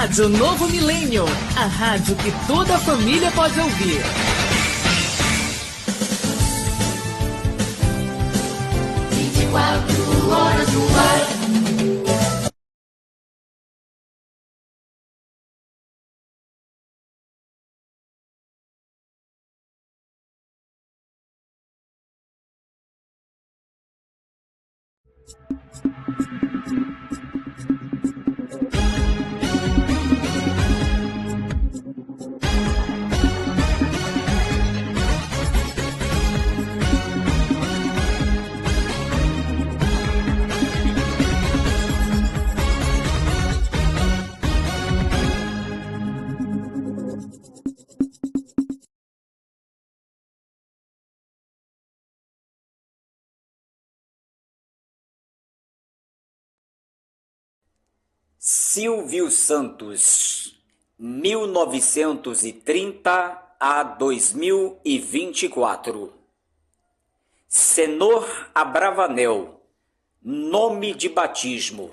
Rádio Novo Milênio, a rádio que toda a família pode ouvir. Horas no ar. Silvio Santos, 1930 a 2024. Senor Abravanel, nome de batismo,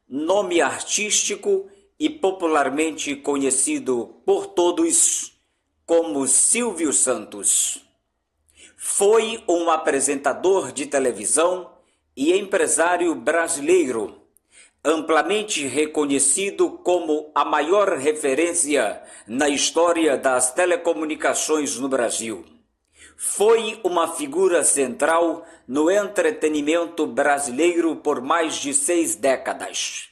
nome artístico e popularmente conhecido por todos como Silvio Santos. Foi um apresentador de televisão e empresário brasileiro, amplamente reconhecido como a maior referência na história das telecomunicações no Brasil. Foi uma figura central no entretenimento brasileiro por mais de 6 décadas.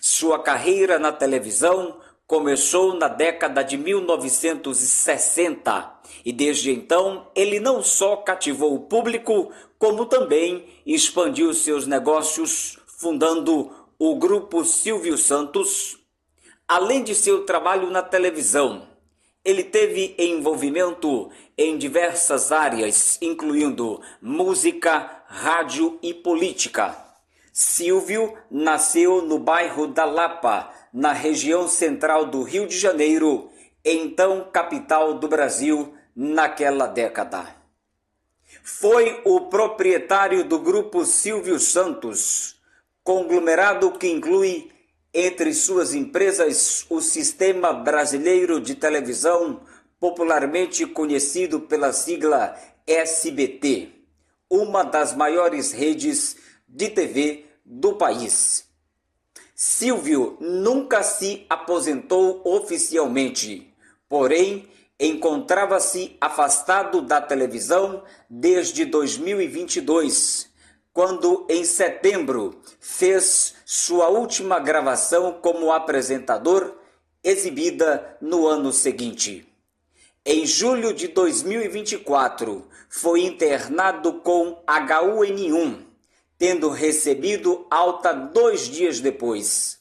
Sua carreira na televisão começou na década de 1960 e desde então ele não só cativou o público, como também expandiu seus negócios, fundando o Grupo Silvio Santos. Além de seu trabalho na televisão, ele teve envolvimento em diversas áreas, incluindo música, rádio e política. Silvio nasceu no bairro da Lapa, na região central do Rio de Janeiro, então capital do Brasil naquela década. Foi o proprietário do Grupo Silvio Santos, conglomerado que inclui entre suas empresas o Sistema Brasileiro de Televisão, popularmente conhecido pela sigla SBT, uma das maiores redes de TV do país. Silvio nunca se aposentou oficialmente, porém encontrava-se afastado da televisão desde 2022, quando em setembro fez sua última gravação como apresentador, exibida no ano seguinte. Em julho de 2024, foi internado com HUN1, tendo recebido alta 2 dias depois.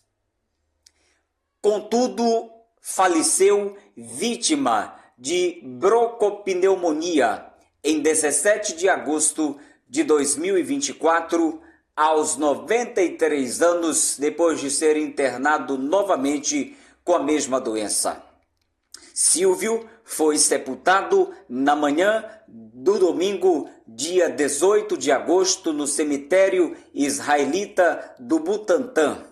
Contudo, faleceu vítima de broncopneumonia em 17 de agosto de 2024, aos 93 anos, depois de ser internado novamente com a mesma doença. Silvio foi sepultado na manhã do domingo, dia 18 de agosto, no cemitério israelita do Butantã,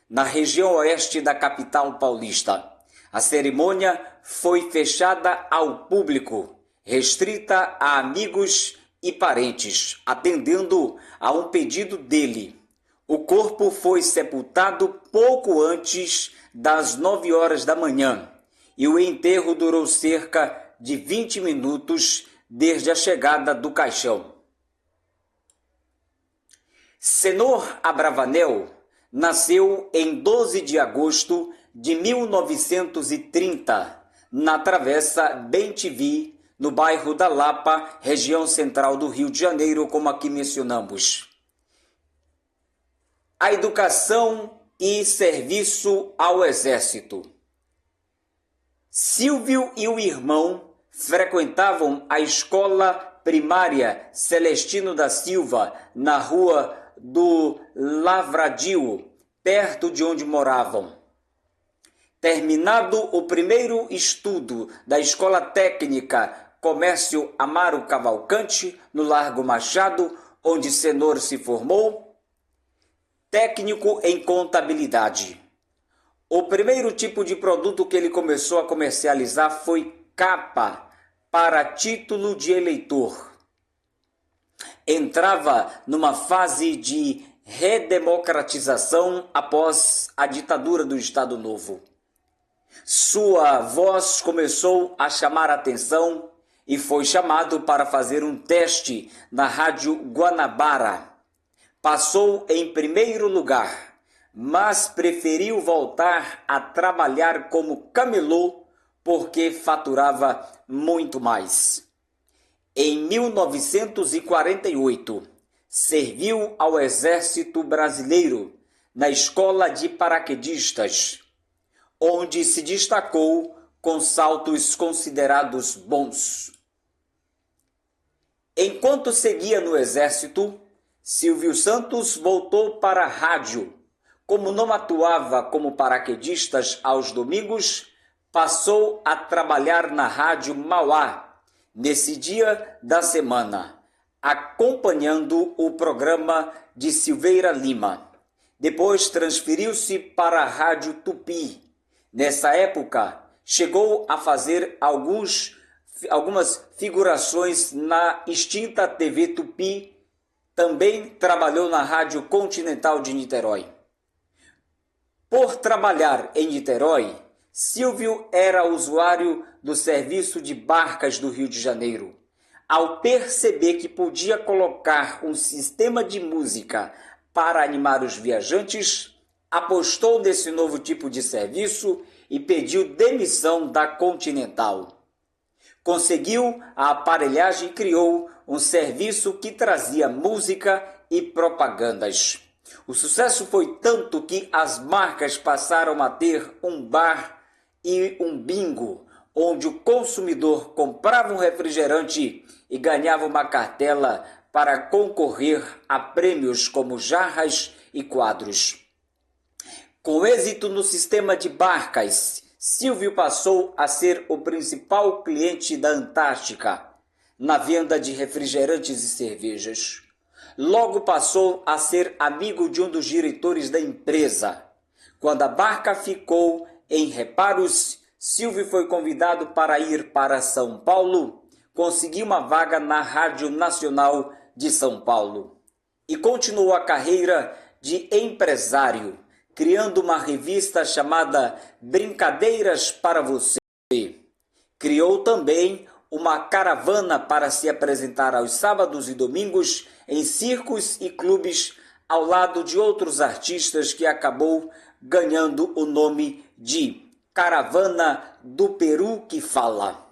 na região oeste da capital paulista. A cerimônia foi fechada ao público, restrita a amigos e parentes, atendendo a um pedido dele. O corpo foi sepultado pouco antes das 9 horas da manhã e o enterro durou cerca de 20 minutos desde a chegada do caixão. Senor Abravanel nasceu em 12 de agosto de 1930, na Travessa Bem-TV, no bairro da Lapa, região central do Rio de Janeiro, como aqui mencionamos. A educação e serviço ao Exército. Silvio e o irmão frequentavam a escola primária Celestino da Silva, na rua do Lavradio, perto de onde moravam. Terminado o primeiro estudo da Escola Técnica Comércio Amaro Cavalcante, no Largo Machado, onde Senor se formou, técnico em contabilidade. O primeiro tipo de produto que ele começou a comercializar foi capa para título de eleitor. Entrava numa fase de redemocratização após a ditadura do Estado Novo. Sua voz começou a chamar a atenção e foi chamado para fazer um teste na Rádio Guanabara. Passou em primeiro lugar, mas preferiu voltar a trabalhar como camelô porque faturava muito mais. Em 1948, serviu ao Exército Brasileiro na Escola de Paraquedistas, onde se destacou com saltos considerados bons. Enquanto seguia no Exército, Silvio Santos voltou para a rádio. Como não atuava como paraquedistas aos domingos, passou a trabalhar na Rádio Mauá, nesse dia da semana, acompanhando o programa de Silveira Lima. Depois transferiu-se para a Rádio Tupi. Nessa época, chegou a fazer algumas figurações na extinta TV Tupi. Também trabalhou na Rádio Continental de Niterói. Por trabalhar em Niterói, Silvio era usuário do serviço de barcas do Rio de Janeiro. Ao perceber que podia colocar um sistema de música para animar os viajantes, apostou nesse novo tipo de serviço e pediu demissão da Continental. Conseguiu a aparelhagem e criou um serviço que trazia música e propagandas. O sucesso foi tanto que as marcas passaram a ter um bar e um bingo, onde o consumidor comprava um refrigerante e ganhava uma cartela para concorrer a prêmios como jarras e quadros. Com êxito no sistema de barcas, Silvio passou a ser o principal cliente da Antártica na venda de refrigerantes e cervejas. Logo passou a ser amigo de um dos diretores da empresa. Quando a barca ficou em reparos, Silvio foi convidado para ir para São Paulo, conseguiu uma vaga na Rádio Nacional de São Paulo e continuou a carreira de empresário, criando uma revista chamada Brincadeiras para Você. Criou também uma caravana para se apresentar aos sábados e domingos em circos e clubes, ao lado de outros artistas, que acabou ganhando o nome de Caravana do Peru que Fala,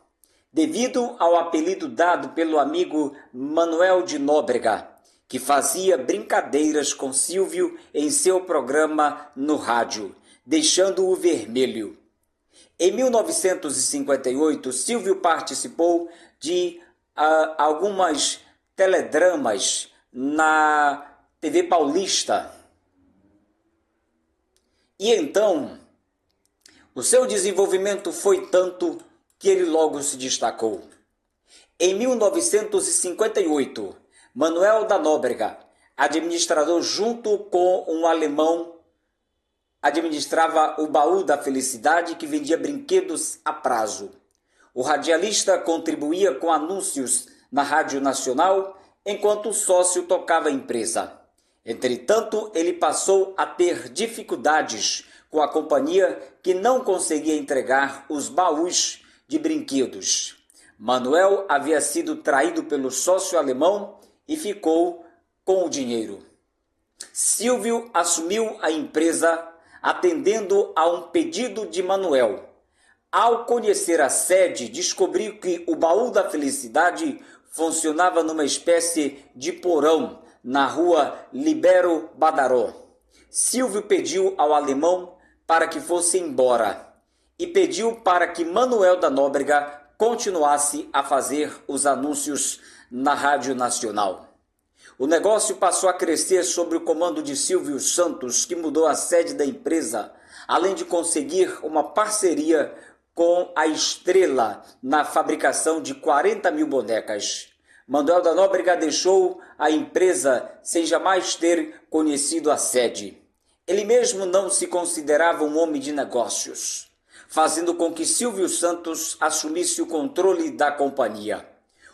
devido ao apelido dado pelo amigo Manuel de Nóbrega, que fazia brincadeiras com Silvio em seu programa no rádio, deixando-o vermelho. Em 1958, Silvio participou de algumas teledramas na TV Paulista. E então, o seu desenvolvimento foi tanto que ele logo se destacou. Em 1958, Manuel da Nóbrega, administrador junto com um alemão, administrava o Baú da Felicidade, que vendia brinquedos a prazo. O radialista contribuía com anúncios na Rádio Nacional, enquanto o sócio tocava a empresa. Entretanto, ele passou a ter dificuldades com a companhia, que não conseguia entregar os baús de brinquedos. Manuel havia sido traído pelo sócio alemão e ficou com o dinheiro. Silvio assumiu a empresa, atendendo a um pedido de Manuel. Ao conhecer a sede, descobriu que o Baú da Felicidade funcionava numa espécie de porão na rua Libero Badaró. Silvio pediu ao alemão para que fosse embora e pediu para que Manuel da Nóbrega continuasse a fazer os anúncios na Rádio Nacional. O negócio passou a crescer sob o comando de Silvio Santos, que mudou a sede da empresa, além de conseguir uma parceria com a Estrela na fabricação de 40 mil bonecas. Manuel da Nóbrega deixou a empresa sem jamais ter conhecido a sede. Ele mesmo não se considerava um homem de negócios, fazendo com que Silvio Santos assumisse o controle da companhia.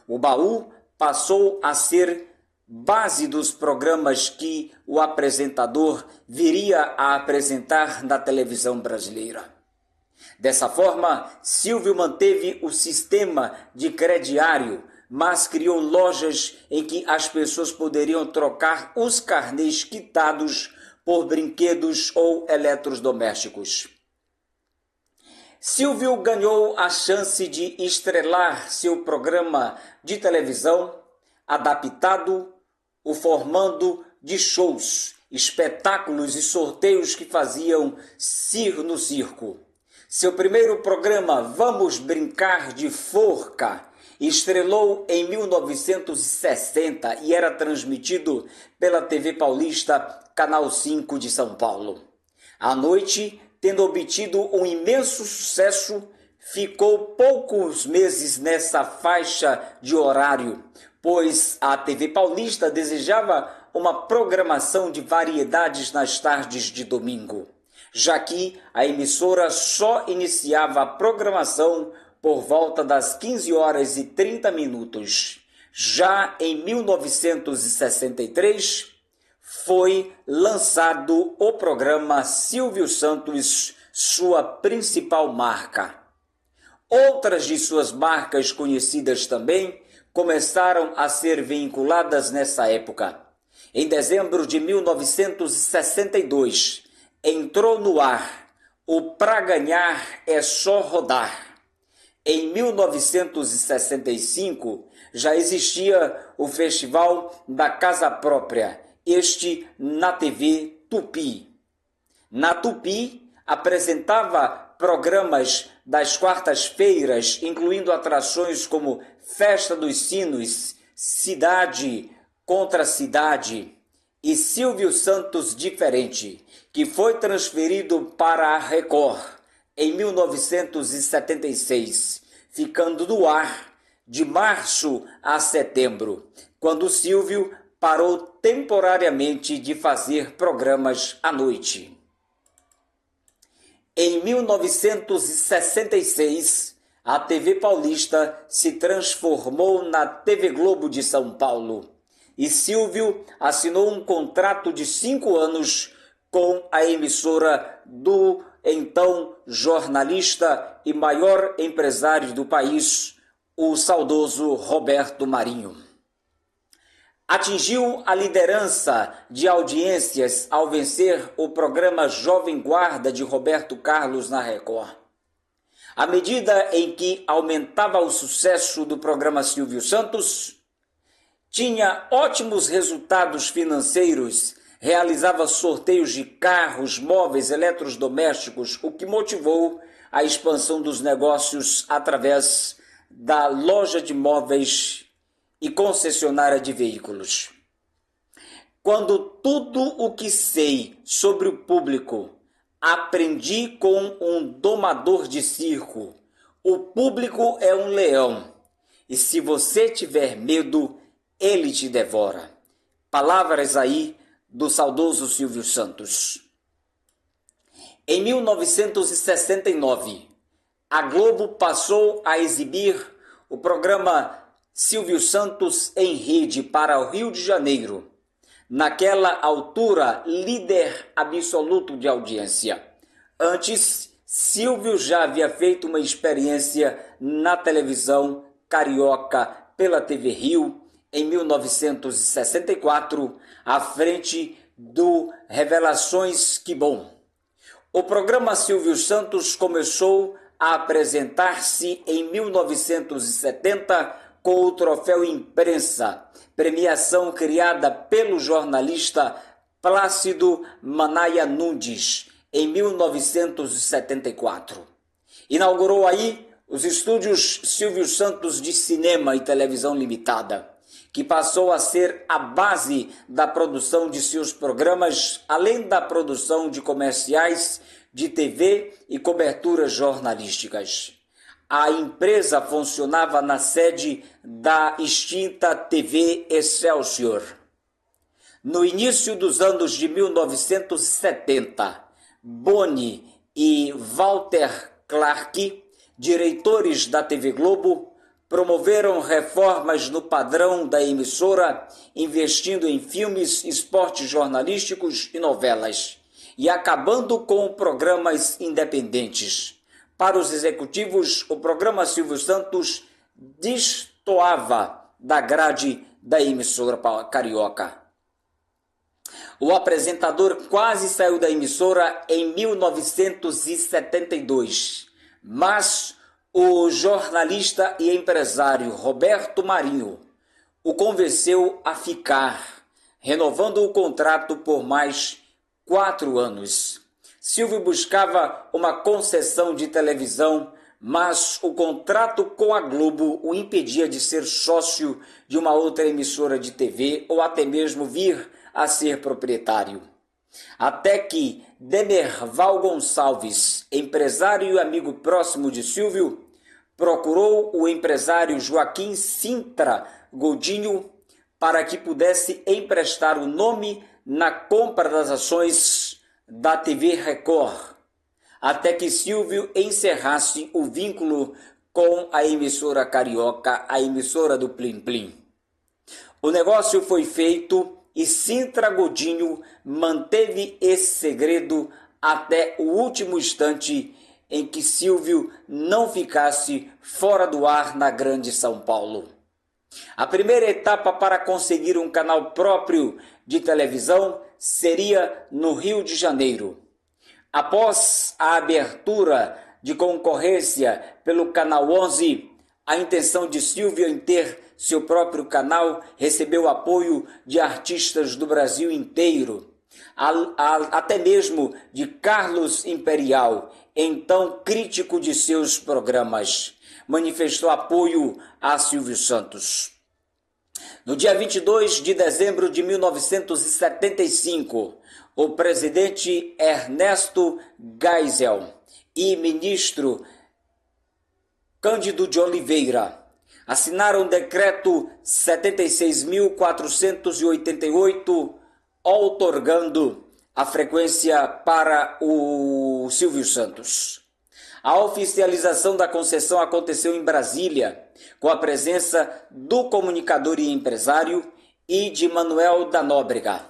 O baú passou a ser base dos programas que o apresentador viria a apresentar na televisão brasileira. Dessa forma, Silvio manteve o sistema de crediário, mas criou lojas em que as pessoas poderiam trocar os carnês quitados por brinquedos ou eletrodomésticos. Silvio ganhou a chance de estrelar seu programa de televisão, adaptado o formando de shows, espetáculos e sorteios que faziam no circo. Seu primeiro programa, Vamos Brincar de Forca, estrelou em 1960 e era transmitido pela TV Paulista, Canal 5 de São Paulo. À noite, tendo obtido um imenso sucesso, ficou poucos meses nessa faixa de horário, pois a TV Paulista desejava uma programação de variedades nas tardes de domingo, já que a emissora só iniciava a programação por volta das 15h30. Já em 1963, foi lançado o programa Silvio Santos, sua principal marca. Outras de suas marcas conhecidas também começaram a ser vinculadas nessa época. Em dezembro de 1962, entrou no ar o Pra Ganhar é Só Rodar. Em 1965, já existia o Festival da Casa Própria, este na TV Tupi. Na Tupi, apresentava programas das quartas-feiras, incluindo atrações como Festa dos Sinos, Cidade contra Cidade e Silvio Santos Diferente, que foi transferido para a Record em 1976, ficando no ar de março a setembro, quando Silvio parou temporariamente de fazer programas à noite. Em 1966, a TV Paulista se transformou na TV Globo de São Paulo e Silvio assinou um contrato de 5 anos com a emissora do então jornalista e maior empresário do país, o saudoso Roberto Marinho. Atingiu a liderança de audiências ao vencer o programa Jovem Guarda de Roberto Carlos na Record. À medida em que aumentava o sucesso do programa Silvio Santos, tinha ótimos resultados financeiros, realizava sorteios de carros, móveis, eletrodomésticos, o que motivou a expansão dos negócios através da loja de móveis e concessionária de veículos. Quando tudo o que sei sobre o público aprendi com um domador de circo, o público é um leão, e se você tiver medo, ele te devora. Palavras aí do saudoso Silvio Santos. Em 1969, a Globo passou a exibir o programa Silvio Santos em Rede para o Rio de Janeiro, naquela altura líder absoluto de audiência. Antes, Silvio já havia feito uma experiência na televisão carioca pela TV Rio, em 1964, à frente do Revelações Que Bom. O programa Silvio Santos começou a apresentar-se em 1970 com o Troféu Imprensa, premiação criada pelo jornalista Plácido Manaia Nunes, em 1974. Inaugurou aí os estúdios Silvio Santos de Cinema e Televisão Limitada, que passou a ser a base da produção de seus programas, além da produção de comerciais de TV e coberturas jornalísticas. A empresa funcionava na sede da extinta TV Excelsior. No início dos anos de 1970, Boni e Walter Clark, diretores da TV Globo, promoveram reformas no padrão da emissora, investindo em filmes, esportes jornalísticos e novelas, e acabando com programas independentes. Para os executivos, o programa Silvio Santos destoava da grade da emissora carioca. O apresentador quase saiu da emissora em 1972, mas o jornalista e empresário Roberto Marinho o convenceu a ficar, renovando o contrato por mais 4 anos. Silvio buscava uma concessão de televisão, mas o contrato com a Globo o impedia de ser sócio de uma outra emissora de TV ou até mesmo vir a ser proprietário. Até que Demerval Gonçalves, empresário e amigo próximo de Silvio, procurou o empresário Joaquim Sintra Godinho para que pudesse emprestar o nome na compra das ações da TV Record, até que Silvio encerrasse o vínculo com a emissora carioca, a emissora do Plim Plim. O negócio foi feito e Sintra Godinho manteve esse segredo até o último instante em que Silvio não ficasse fora do ar na Grande São Paulo. A primeira etapa para conseguir um canal próprio de televisão seria no Rio de Janeiro. Após a abertura de concorrência pelo Canal 11, a intenção de Silvio em ter seu próprio canal recebeu apoio de artistas do Brasil inteiro, até mesmo de Carlos Imperial, então crítico de seus programas. Manifestou apoio a Silvio Santos. No dia 22 de dezembro de 1975, o presidente Ernesto Geisel e ministro Cândido de Oliveira assinaram o decreto 76.488, outorgando a frequência para o Silvio Santos. A oficialização da concessão aconteceu em Brasília, com a presença do comunicador e empresário e de Manuel da Nóbrega,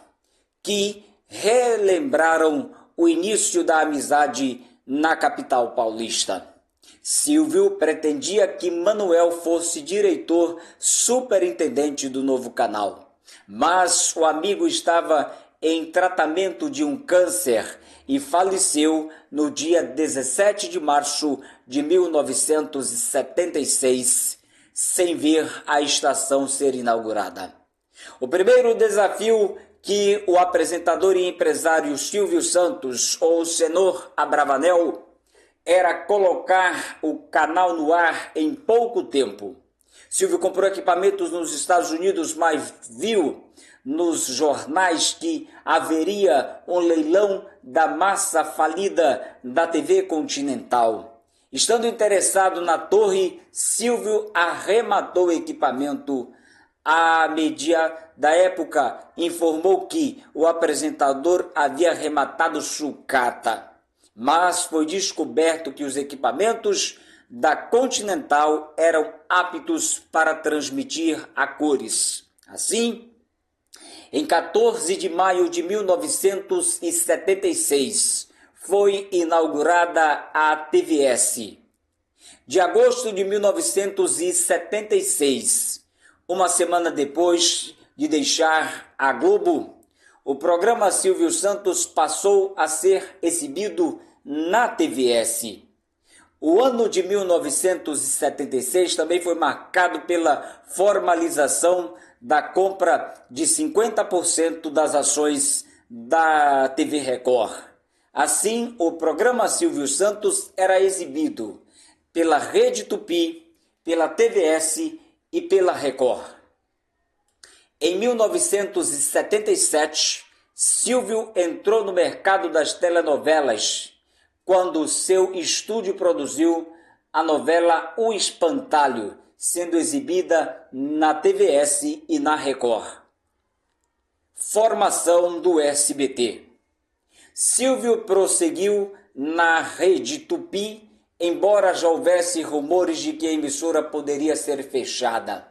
que relembraram o início da amizade na capital paulista. Silvio pretendia que Manuel fosse diretor superintendente do novo canal, mas o amigo estava em tratamento de um câncer e faleceu no dia 17 de março de 1976, sem ver a estação ser inaugurada. O primeiro desafio que o apresentador e empresário Silvio Santos, ou Senhor Abravanel, era colocar o canal no ar em pouco tempo. Silvio comprou equipamentos nos Estados Unidos, mas viu nos jornais que haveria um leilão da massa falida da TV Continental. Estando interessado na torre, Silvio arrematou o equipamento. A mídia da época informou que o apresentador havia arrematado sucata, mas foi descoberto que os equipamentos da Continental eram aptos para transmitir a cores. Assim, em 14 de maio de 1976, foi inaugurada a TVS. De agosto de 1976, uma semana depois de deixar a Globo, o programa Silvio Santos passou a ser exibido na TVS. O ano de 1976 também foi marcado pela formalização da compra de 50% das ações da TV Record. Assim, o programa Silvio Santos era exibido pela Rede Tupi, pela TVS e pela Record. Em 1977, Silvio entrou no mercado das telenovelas, quando seu estúdio produziu a novela O Espantalho, sendo exibida na TVS e na Record. formação do SBT. Silvio prosseguiu na Rede Tupi, embora já houvesse rumores de que a emissora poderia ser fechada.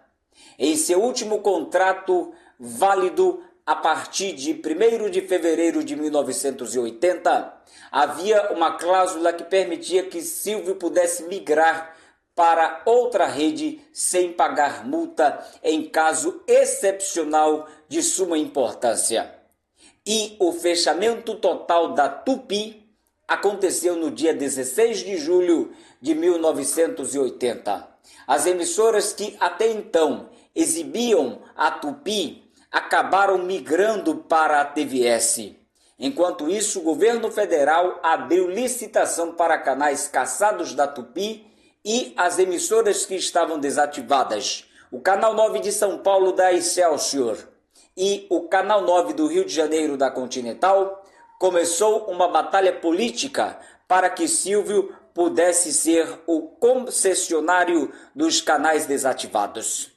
Em seu último contrato, válido a partir de 1º de fevereiro de 1980, havia uma cláusula que permitia que Silvio pudesse migrar para outra rede sem pagar multa em caso excepcional de suma importância. E o fechamento total da Tupi aconteceu no dia 16 de julho de 1980. As emissoras que até então exibiam a Tupi acabaram migrando para a TVS. Enquanto isso, o governo federal abriu licitação para canais caçados da Tupi e as emissoras que estavam desativadas. O Canal 9 de São Paulo da Excelsior e o Canal 9 do Rio de Janeiro da Continental, começou uma batalha política para que Silvio pudesse ser o concessionário dos canais desativados.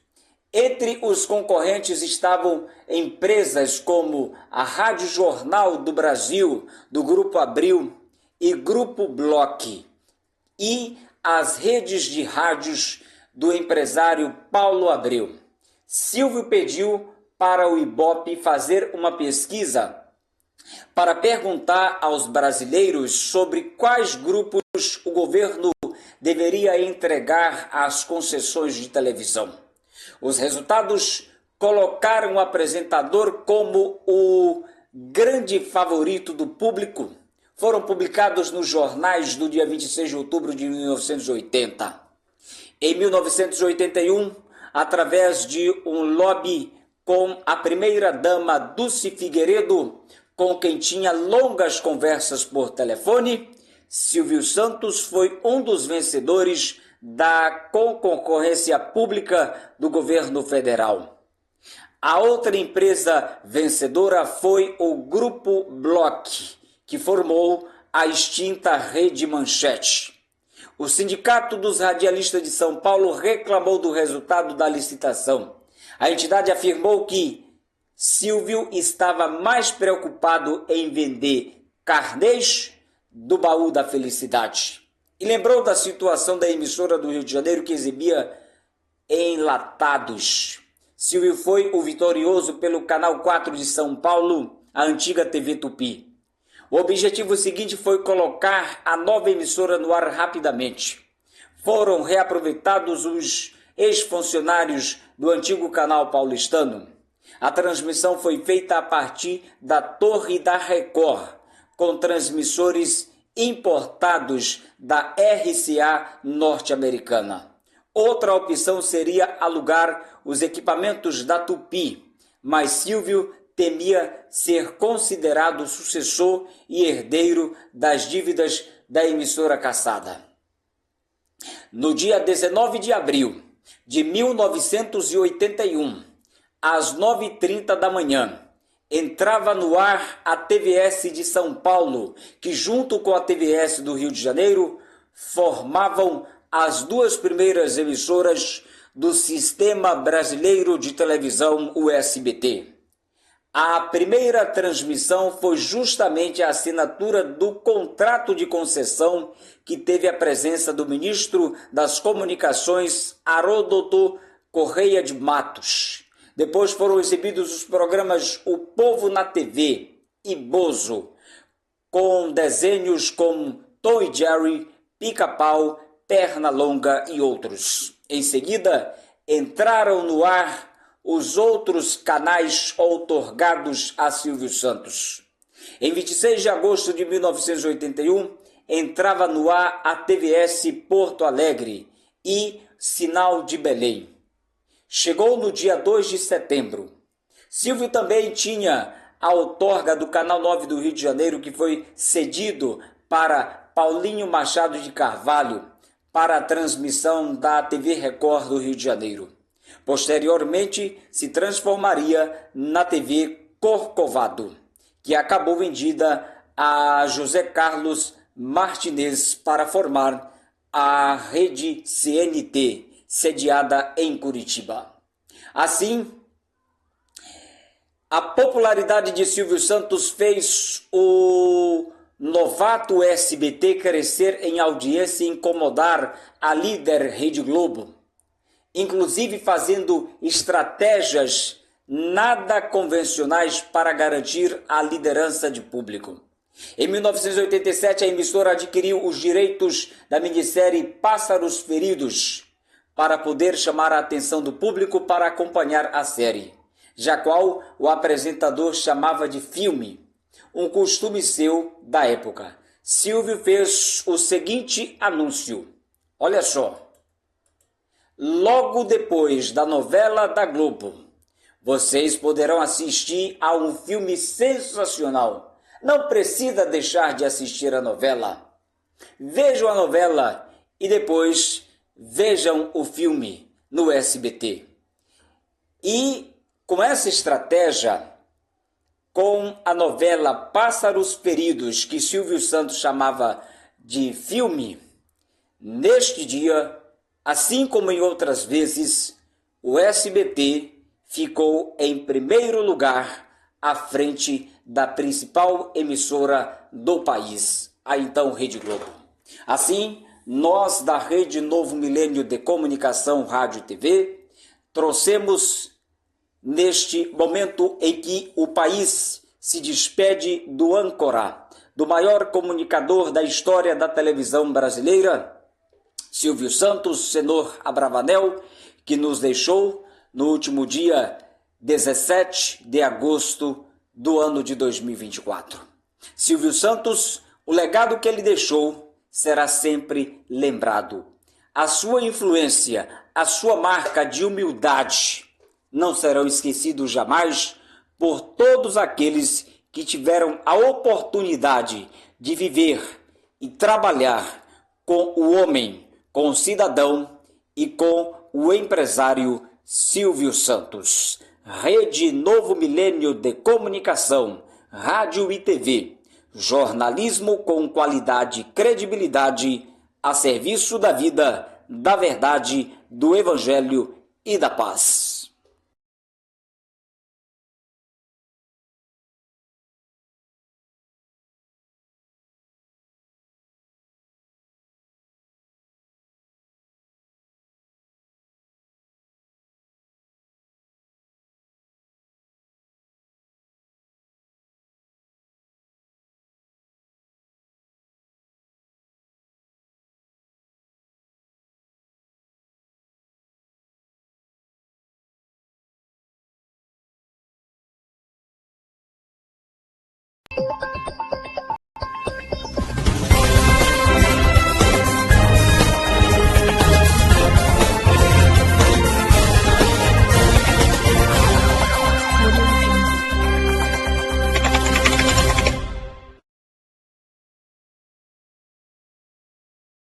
Entre os concorrentes estavam empresas como a Rádio Jornal do Brasil, do Grupo Abril e Grupo Bloch, e as redes de rádios do empresário Paulo Abreu. Silvio pediu para o Ibope fazer uma pesquisa para perguntar aos brasileiros sobre quais grupos o governo deveria entregar as concessões de televisão. Os resultados colocaram o apresentador como o grande favorito do público. Foram publicados nos jornais do dia 26 de outubro de 1980. Em 1981, através de um lobby com a primeira-dama Dulce Figueiredo, com quem tinha longas conversas por telefone, Silvio Santos foi um dos vencedores da concorrência pública do governo federal. A outra empresa vencedora foi o Grupo Bloch, que formou a extinta Rede Manchete. O Sindicato dos Radialistas de São Paulo reclamou do resultado da licitação. A entidade afirmou que Silvio estava mais preocupado em vender carnês do baú da felicidade. E lembrou da situação da emissora do Rio de Janeiro que exibia enlatados. Silvio foi o vitorioso pelo Canal 4 de São Paulo, a antiga TV Tupi. O objetivo seguinte foi colocar a nova emissora no ar rapidamente. Foram reaproveitados os ex-funcionários do antigo canal paulistano. A transmissão foi feita a partir da Torre da Record, com transmissores importados da RCA norte-americana. Outra opção seria alugar os equipamentos da Tupi, mas Silvio temia ser considerado sucessor e herdeiro das dívidas da emissora caçada. No dia 19 de abril de 1981, às 9h30 da manhã, entrava no ar a TVS de São Paulo, que junto com a TVS do Rio de Janeiro formavam as duas primeiras emissoras do Sistema Brasileiro de Televisão, o SBT. A primeira transmissão foi justamente a assinatura do contrato de concessão que teve a presença do ministro das Comunicações, Haroldo Correia de Matos. Depois foram exibidos os programas O Povo na TV e Bozo, com desenhos como Tom e Jerry, Pica-Pau, Pernalonga e outros. Em seguida, entraram no ar os outros canais outorgados a Silvio Santos. Em 26 de agosto de 1981, entrava no ar a TVS Porto Alegre e Sinal de Belém. Chegou no dia 2 de setembro. Silvio também tinha a outorga do Canal 9 do Rio de Janeiro, que foi cedido para Paulinho Machado de Carvalho para a transmissão da TV Record do Rio de Janeiro. Posteriormente, se transformaria na TV Corcovado, que acabou vendida a José Carlos Martinez para formar a rede CNT, sediada em Curitiba. Assim, A popularidade de Silvio Santos fez o novato SBT crescer em audiência e incomodar a líder Rede Globo, inclusive fazendo estratégias nada convencionais para garantir a liderança de público. Em 1987, a emissora adquiriu os direitos da minissérie Pássaros Feridos para poder chamar a atenção do público para acompanhar a série, já qual o apresentador chamava de filme, um costume seu da época. Silvio fez o seguinte anúncio, olha só. Logo depois da novela da Globo, vocês poderão assistir a um filme sensacional. Não precisa deixar de assistir a novela. Vejam a novela e depois vejam o filme no SBT. E com essa estratégia, com a novela Pássaros Feridos, que Silvio Santos chamava de filme, neste dia, assim como em outras vezes, o SBT ficou em primeiro lugar à frente da principal emissora do país, a então Rede Globo. Assim, nós da Rede Novo Milênio de Comunicação, Rádio e TV, trouxemos neste momento em que o país se despede do âncora, do maior comunicador da história da televisão brasileira, Silvio Santos, senhor Abravanel, que nos deixou no último dia 17 de agosto do ano de 2024. Silvio Santos, o legado que ele deixou será sempre lembrado. A sua influência, a sua marca de humildade não serão esquecidos jamais por todos aqueles que tiveram a oportunidade de viver e trabalhar com o homem, com o cidadão e com o empresário Silvio Santos. Rede Novo Milênio de Comunicação, Rádio e TV. Jornalismo com qualidade e credibilidade a serviço da vida, da verdade, do Evangelho e da paz.